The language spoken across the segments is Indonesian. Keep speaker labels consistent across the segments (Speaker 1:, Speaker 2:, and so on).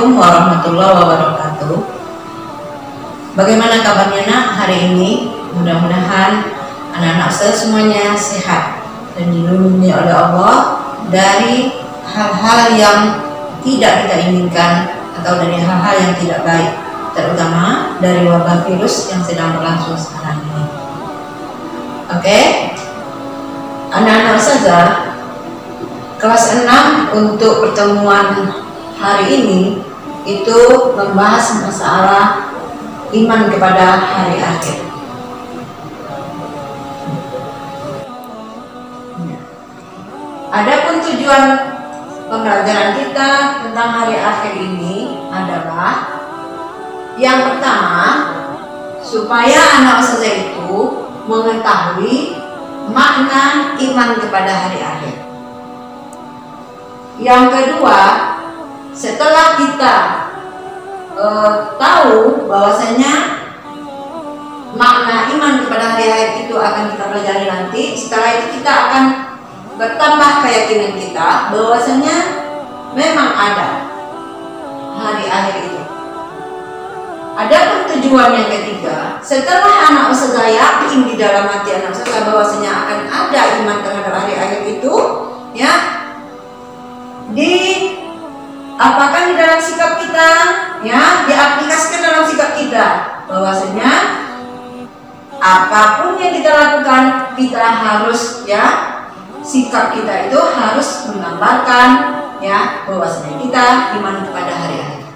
Speaker 1: Assalamualaikum warahmatullahi wabarakatuh. Bagaimana kabarnya nak hari ini? Mudah-mudahan anak-anak saya semuanya sehat dan dilindungi oleh Allah dari hal-hal yang tidak kita inginkan atau dari hal-hal yang tidak baik, terutama dari wabah virus yang sedang berlangsung sekarang ini. Oke, anak-anak saja kelas 6 untuk pertemuan hari ini itu membahas masalah iman kepada hari akhir. Adapun tujuan pembelajaran kita tentang hari akhir ini adalah yang pertama, supaya anak saja itu mengetahui makna iman kepada hari akhir. Yang kedua, setelah kita tahu bahwasanya makna iman kepada hari akhir itu akan kita pelajari nanti, setelah itu kita akan bertambah keyakinan kita bahwasanya memang ada hari akhir itu. Adapun tujuan yang ketiga, setelah anak usaha yakin di dalam hati anak usaha bahwasanya akan ada iman terhadap hari akhir itu, ya, apakah di dalam sikap kita, ya, diaplikasikan dalam sikap kita bahwasanya apapun yang kita lakukan kita harus, ya, sikap kita itu harus menggambarkan, ya, bahwasanya kita iman kepada hari akhir.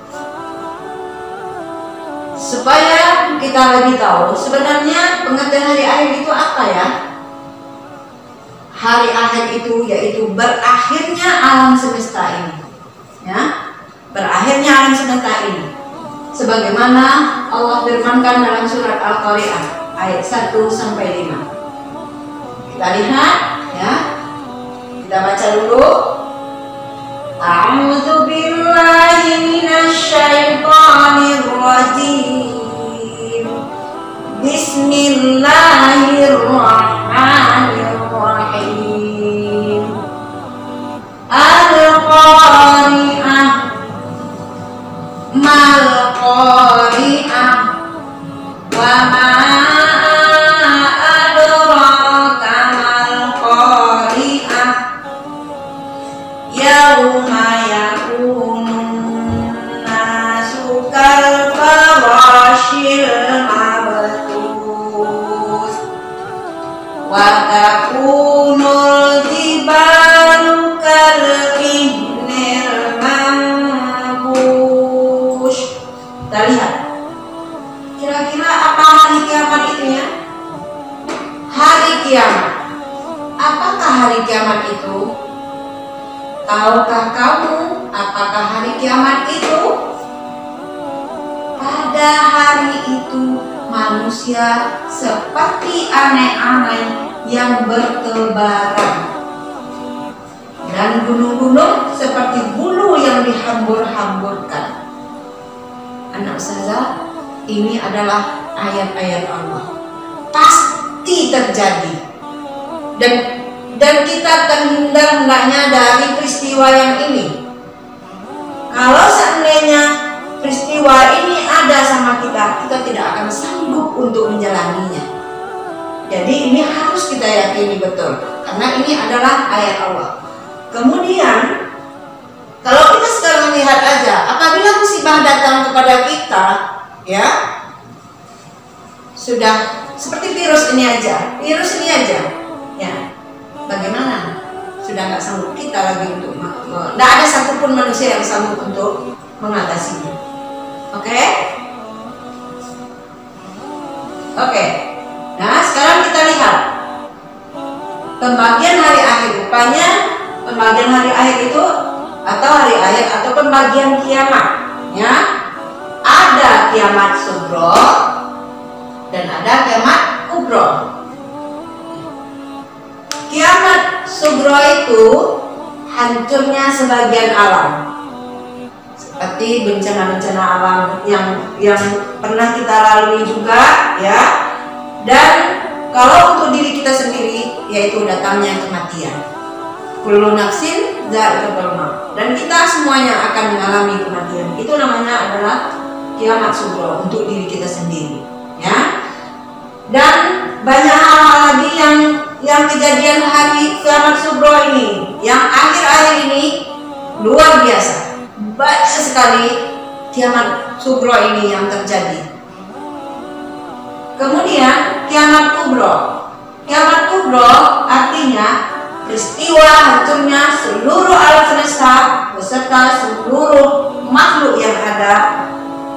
Speaker 1: Supaya kita lebih tahu sebenarnya pengertian hari akhir itu apa, ya. Hari akhir itu yaitu berakhirnya alam semesta ini, ya, berakhirnya alam semesta ini. Sebagaimana Allah firmankan dalam surat Al-Qari'ah ayat 1-5. Kita lihat, ya. Kita baca dulu. A'udzu billahi minasyaitonir rajim. Bismillahirrahmanirrahim. Al-Qari'ah, mal Qari'ah, wa ma adraka mal Qari'ah, yauma yakunun nasu kal farashil mabthus wa takunul jibalu kal ihnil manfush. Kita lihat kira-kira apa hari kiamat itu, ya. Hari kiamat, apakah hari kiamat itu? Tahukah kamu apakah hari kiamat itu? Pada hari itu manusia seperti aneh-aneh yang bertebaran, dan gunung-gunung seperti bulu yang dihambur-hamburkan. Anak saja, ini adalah ayat-ayat Allah, pasti terjadi, dan kita terhindar hendaknya dari peristiwa yang ini. Kalau seandainya peristiwa ini ada sama kita, kita tidak akan sanggup untuk menjalaninya. Jadi ini harus kita yakini betul, karena ini adalah ayat Allah. Kemudian kalau kita sekarang lihat aja, apabila musibah datang kepada kita, ya, sudah seperti virus ini aja, ya, bagaimana? Sudah nggak sanggup kita lagi untuk, tidak ada satupun manusia yang sanggup untuk mengatasinya. Oke? Nah, sekarang kita lihat pembagian hari akhir. Rupanya pembagian hari akhir itu atau hari akhir atau pembagian kiamat, ya, ada kiamat sugro dan ada kiamat kubro. Kiamat sugro itu hancurnya sebagian alam, seperti bencana-bencana alam yang pernah kita lalui juga, ya. Dan kalau untuk diri kita sendiri, yaitu datangnya kematian. kullu nafsin dha'iqatul maut, dan kita semuanya akan mengalami kematian. Itu namanya adalah kiamat sughra untuk diri kita sendiri, ya. Dan banyak hal lagi yang kejadian hari kiamat sughra ini, yang akhir-akhir ini luar biasa. Banyak sekali kiamat sughra ini yang terjadi. Kemudian kiamat kubra. Kiamat kubra artinya peristiwa hancurnya seluruh alam semesta beserta seluruh makhluk yang ada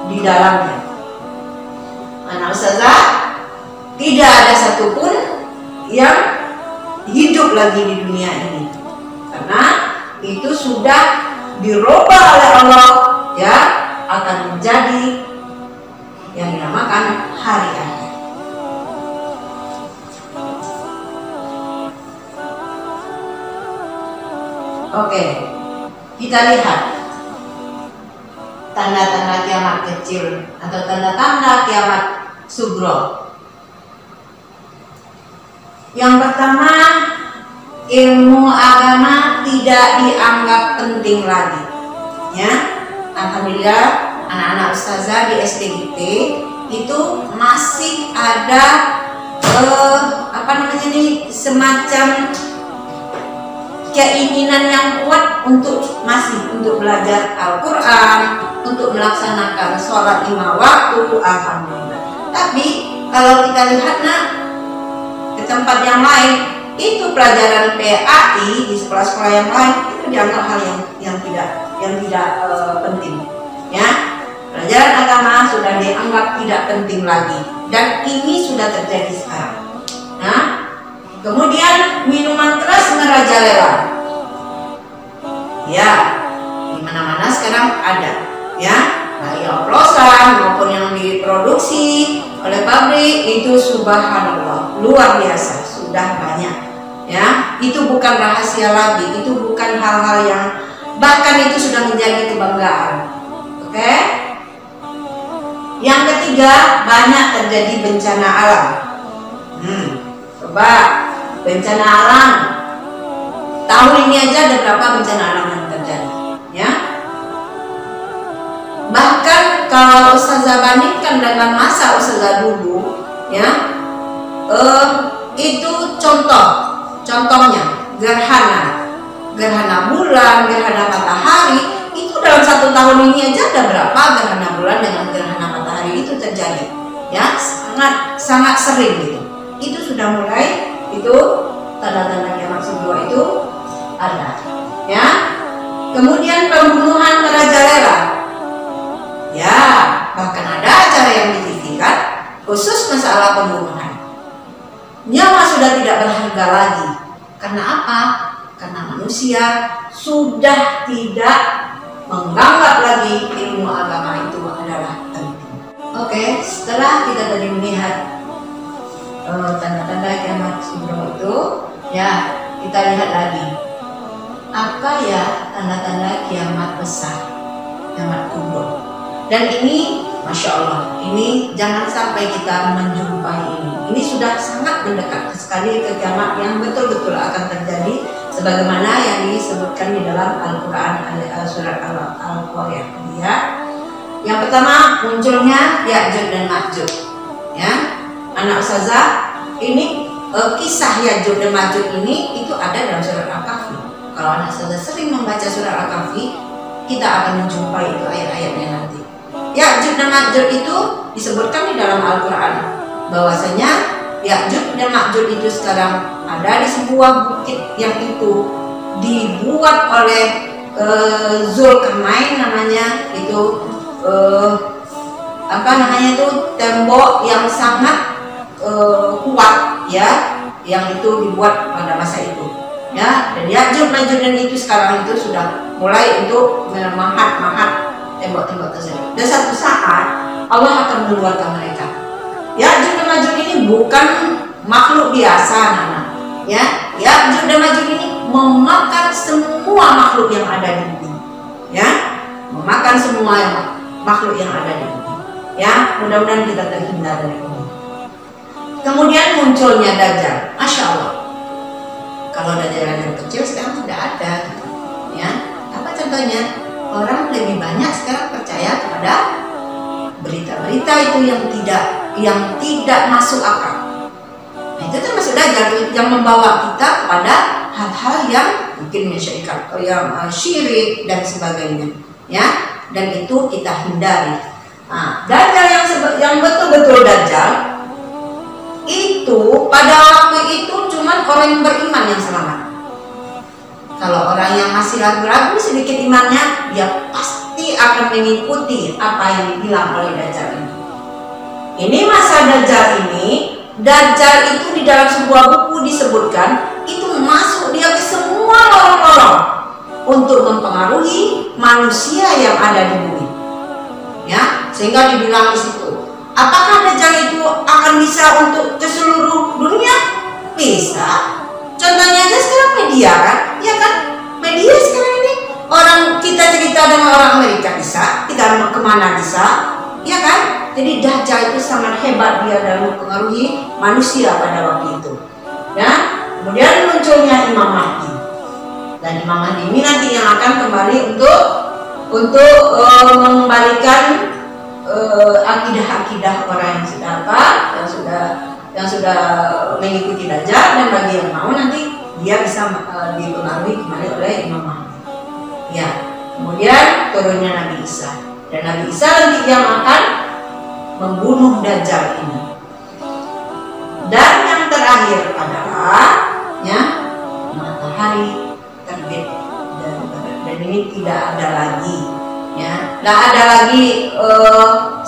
Speaker 1: di dalamnya. Anak ustazah, tidak ada satupun yang hidup lagi di dunia ini, karena itu sudah dirubah oleh Allah, ya, akan menjadi yang dinamakan hari akhir. Oke, kita lihat tanda-tanda kiamat kecil atau tanda-tanda kiamat sughra. Yang pertama, ilmu agama tidak dianggap penting lagi, ya. Alhamdulillah, anak-anak ustazah di STIP itu masih ada semacam keinginan yang kuat untuk belajar Al-Quran, untuk melaksanakan sholat 5 waktu, alhamdulillah. Tapi kalau kita lihat ke tempat yang lain, itu pelajaran PAI di sekolah-sekolah yang lain itu dianggap hal yang tidak penting, ya. Pelajaran agama sudah dianggap tidak penting lagi, dan ini sudah terjadi sekarang. Nah, kemudian minuman keras merajalela, ya, di mana-mana sekarang ada, ya, baik oplosan maupun yang diproduksi oleh pabrik itu subhanallah luar biasa, sudah banyak, ya. Itu bukan rahasia lagi, itu bukan hal-hal yang bahkan itu sudah menjadi kebanggaan. Oke. Yang ketiga, banyak terjadi bencana alam. Coba bencana alam, tahun ini aja ada berapa bencana alam yang terjadi, ya. Bahkan kalau ustazah bandingkan dengan masa ustazah dulu, ya, itu contohnya gerhana bulan, gerhana matahari, itu dalam 1 tahun ini aja ada berapa gerhana bulan dengan gerhana matahari itu terjadi, ya, sangat sering gitu. Itu sudah mulai, itu tanda-tanda kiamat sughra itu ada, ya. Kemudian pembunuhan merajalela, ya, bahkan ada acara yang di TV kan khusus masalah pembunuhan. Nyawa sudah tidak berharga lagi. Karena apa? Karena manusia sudah tidak menganggap lagi ilmu agama itu adalah penting. Oke, setelah kita tadi melihat tanda-tanda kiamat sughra itu, ya, kita lihat lagi apa ya tanda-tanda kiamat besar, kiamat kubra. Dan ini, masya Allah, ini jangan sampai kita menjumpai ini. Ini sudah sangat mendekat sekali ke kiamat yang betul-betul akan terjadi, sebagaimana yang disebutkan di dalam Al-Quran, surat Al-Qaryah, ya. Yang pertama, munculnya Ya'juj dan Ma'juj, ya. Anak ustazah, ini kisah Ya'juj dan Ma'juj ini itu ada dalam surat Al-Kahfi. Kalau anak ustazah sering membaca surat Al-Kahfi, kita akan menjumpai itu ayat-ayatnya nanti. Ya'juj dan Ma'juj itu disebutkan di dalam Al-Quran bahwasanya Ya'juj dan Ma'juj itu sekarang ada di sebuah bukit yang itu dibuat oleh Zulkarnain namanya, itu tembok yang sangat kuat, ya, yang itu dibuat pada masa itu, ya. Dan Ya'juj Ma'juj itu sekarang itu sudah mulai untuk memahat tembok-tembok tersebut. Dan satu saat Allah akan mengeluarkan mereka. Ya'juj dan Ma'juj ini bukan makhluk biasa, Nana, ya. Ya'juj dan Ma'juj ini memakan semua makhluk yang ada di bumi, ya, memakan semua makhluk yang ada di bumi, ya. Mudah-mudahan kita terhindar dari ini. Kemudian munculnya Dajjal, masya Allah. Kalau Dajjal yang kecil sekarang sudah ada gitu. Ya, apa contohnya? Orang lebih banyak sekarang percaya kepada berita-berita itu yang tidak masuk akal. Nah, itu termasuk Dajjal yang membawa kita kepada hal-hal yang mungkin mensyirikat, yang syirik dan sebagainya. Ya, dan itu kita hindari. Nah, Dajjal yang betul-betul Dajjal itu pada waktu itu cuman orang yang beriman yang selamat. Kalau orang yang masih ragu-ragu sedikit imannya, dia pasti akan mengikuti apa yang dibilang oleh Dajjal ini. Ini masa Dajjal ini, Dajjal itu di dalam sebuah buku disebutkan itu masuk dia ke semua lorong-lorong untuk mempengaruhi manusia yang ada di bumi. Ya, sehingga dibilang di situ, apakah Dajjal itu akan bisa untuk ke seluruh dunia? Bisa. Contohnya aja sekarang media kan, ya kan? Media sekarang ini orang kita cerita dengan orang Amerika bisa, kita kemana bisa, ya kan? Jadi Dajjal itu sangat hebat dia dalam mempengaruhi manusia pada waktu itu. Ya, kemudian munculnya Imam Mahdi. Dan Imam Mahdi ini nanti yang akan kembali untuk mengembalikan akidah-akidah orang yang sudah yang sudah mengikuti Dajjal, dan bagi yang mau nanti dia bisa dipengaruhi kembali oleh Imam Mahdi. Ya, kemudian turunnya Nabi Isa, dan Nabi Isa nanti yang akan membunuh Dajjal ini. Dan yang terakhir adalah ya, matahari terbit dan ini tidak ada lagi. Ya, nggak ada lagi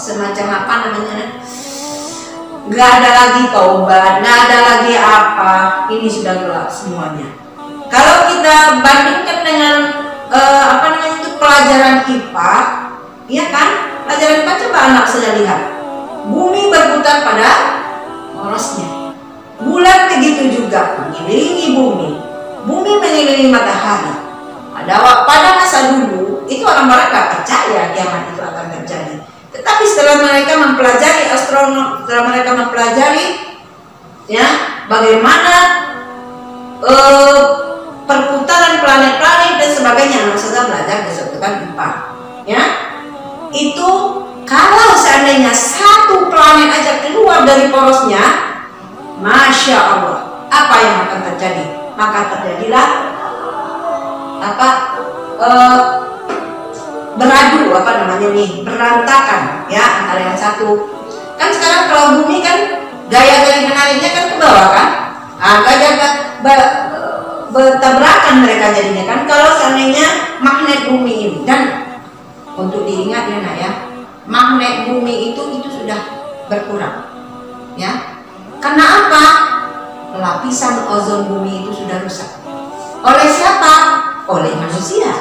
Speaker 1: semacam apa namanya, nggak ada lagi taubat, nggak ada lagi apa, ini sudah gelap semuanya. Kalau kita bandingkan dengan apa namanya itu pelajaran IPA, ya kan, pelajaran IPA, coba anak saya lihat, bumi berputar pada porosnya, bulan begitu juga mengelilingi bumi, bumi mengelilingi matahari. Pada masa dulu itu orang-orang gak percaya kiamat itu akan terjadi. Tetapi setelah mereka mempelajari astronomi, setelah mereka mempelajari ya bagaimana perputaran planet-planet dan sebagainya, anak saya belajar disebutkan IPA. Ya, itu kalau seandainya satu planet aja keluar dari porosnya, Masya Allah, apa yang akan terjadi? Maka terjadilah beradu, apa namanya nih, berantakan ya antara yang satu. Kan sekarang kalau bumi kan gaya menariknya kan ke bawah kan, bertabrakan mereka jadinya kan. Kalau seandainya magnet bumi ini, dan untuk diingat ya nak ya, magnet bumi itu sudah berkurang ya. Karena apa? Lapisan ozon bumi itu sudah rusak. Oleh siapa? Oleh manusia.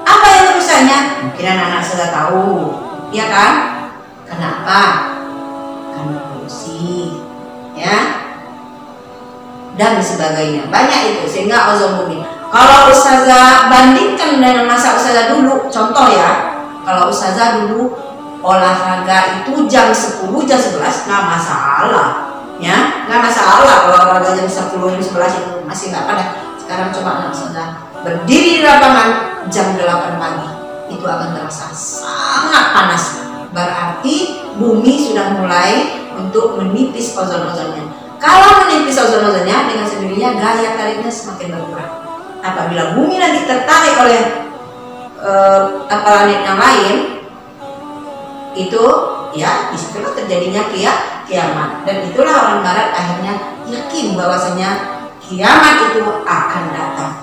Speaker 1: Apa yang rusaknya? Mungkin anak-anak sudah tahu, ya kan? Kenapa? Karena polusi, ya, dan sebagainya. Banyak itu, sehingga ozon bumi. Kalau Ustazah bandingkan dengan masa Ustazah dulu, contoh ya, kalau Ustazah dulu olahraga itu jam 10, jam 11 nggak masalah, ya, nggak masalah. Kalau olahraga jam 10, jam 11 itu masih nggak pada. Sekarang coba anak Ustazah berdiri di lapangan jam 8 pagi, itu akan terasa sangat panas. Berarti bumi sudah mulai untuk menipis ozon-ozonnya. Kalau menipis ozon-ozonnya, dengan sendirinya gaya tariknya semakin berkurang. Apabila bumi nanti tertarik oleh planet yang lain, itu ya disitulah terjadinya kiamat. Dan itulah orang Barat akhirnya yakin bahwasanya kiamat itu akan datang.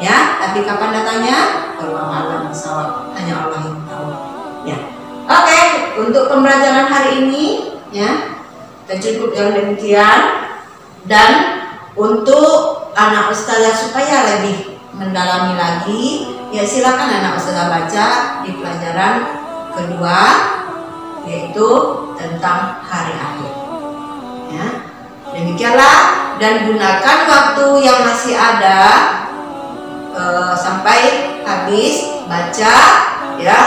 Speaker 1: Ya, tapi kapan datangnya? Wallahu a'lam bishawab, hanya Allah yang tahu. Ya. Oke, untuk pembelajaran hari ini ya kita cukup yang demikian. Dan untuk anak Ustazah supaya lebih mendalami lagi, ya silakan anak Ustazah baca di pelajaran kedua, yaitu tentang hari akhir. Ya. Demikianlah, dan gunakan waktu yang masih ada sampai habis baca ya,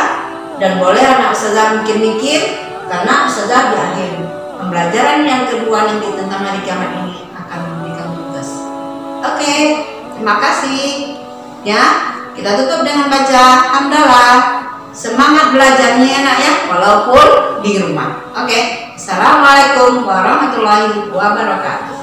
Speaker 1: dan boleh anak Ustazah mikir-mikir, karena Ustazah di akhir pembelajaran yang kedua nanti tentang hari kiamat ini akan memberikan tugas. Oke, terima kasih. Ya, kita tutup dengan baca hamdalah. Semangat belajarnya anak ya, walaupun di rumah. Oke, assalamualaikum warahmatullahi wabarakatuh.